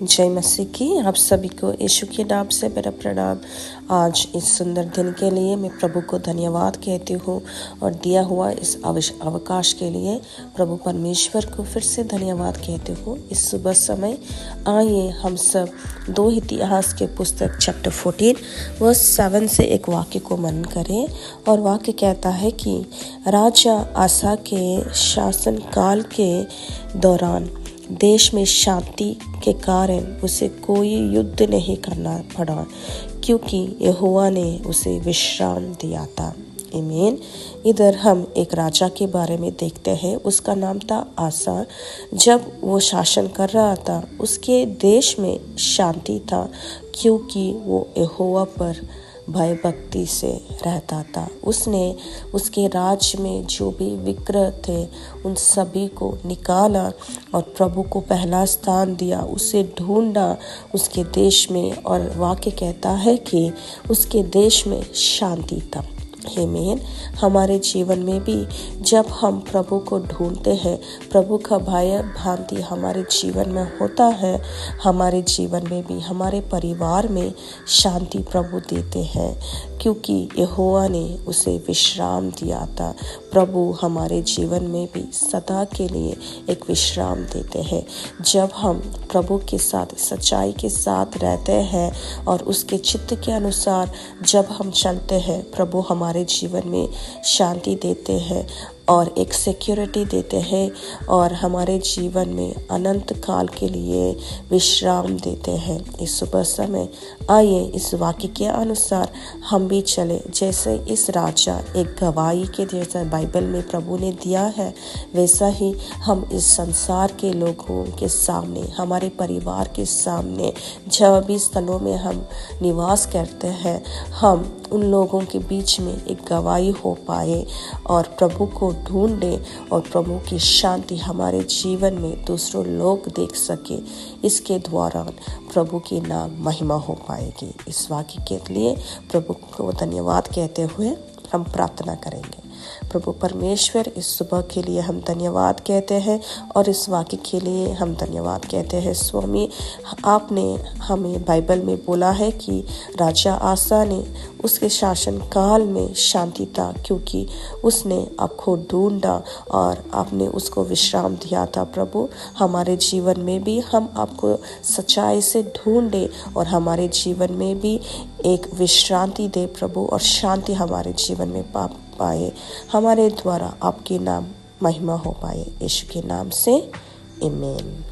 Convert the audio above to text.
जय मसीह की। आप सभी को यीशु के नाम से मेरा प्रणाम। आज इस सुंदर दिन के लिए मैं प्रभु को धन्यवाद कहती हूँ और दिया हुआ इस अवकाश के लिए प्रभु परमेश्वर को फिर से धन्यवाद कहती हूँ। इस सुबह समय आइए हम सब दो इतिहास के पुस्तक चैप्टर 14 वर्स 7 से एक वाक्य को मनन करें। और वाक्य कहता है कि राजा आसा के शासन काल के दौरान देश में शांति के कारण उसे कोई युद्ध नहीं करना पड़ा, क्योंकि यहोवा ने उसे विश्राम दिया था। आमीन। इधर हम एक राजा के बारे में देखते हैं। उसका नाम था आसा। जब वो शासन कर रहा था उसके देश में शांति था, क्योंकि वो यहोवा पर भय भक्ति से रहता था। उसने उसके राज्य में जो भी विग्रह थे उन सभी को निकाला और प्रभु को पहला स्थान दिया, उसे ढूंढा उसके देश में। और वाक्य कहता है कि उसके देश में शांति था। आमीन। हमारे जीवन में भी जब हम प्रभु को ढूंढते हैं, प्रभु का भय भक्ति हमारे जीवन में होता है, हमारे जीवन में भी हमारे परिवार में शांति प्रभु देते हैं, क्योंकि यहोवा ने उसे विश्राम दिया था। प्रभु हमारे जीवन में भी सदा के लिए एक विश्राम देते हैं। जब हम प्रभु के साथ सच्चाई के साथ रहते हैं और उसके चित्त के अनुसार जब हम चलते हैं, प्रभु हमारे जीवन में शांति देते हैं और एक सिक्योरिटी देते हैं और हमारे जीवन में अनंत काल के लिए विश्राम देते हैं। इस सुबह समय आइए इस वाक्य के अनुसार हम भी चले। जैसे इस राजा एक गवाही के जैसा बाइबल में प्रभु ने दिया है, वैसा ही हम इस संसार के लोगों के सामने, हमारे परिवार के सामने, जब भी स्थलों में हम निवास करते हैं, हम उन लोगों के बीच में एक गवाही हो पाए और प्रभु को ढूंढे और प्रभु की शांति हमारे जीवन में दूसरों लोग देख सके। इसके द्वारा प्रभु की नाम महिमा हो पाएगी। इस वाक्य के लिए प्रभु को धन्यवाद कहते हुए हम प्रार्थना करेंगे। प्रभु परमेश्वर, इस सुबह के लिए हम धन्यवाद कहते हैं और इस वाक्य के लिए हम धन्यवाद कहते हैं। स्वामी, आपने हमें बाइबल में बोला है कि राजा आसा ने उसके शासन काल में शांति था, क्योंकि उसने आपको ढूंढा और आपने उसको विश्राम दिया था। प्रभु हमारे जीवन में भी हम आपको सच्चाई से ढूंढे और हमारे जीवन में भी एक विश्रांति दे प्रभु, और शांति हमारे जीवन में पाए, हमारे द्वारा आपके नाम महिमा हो पाए। यीशु के नाम से आमीन।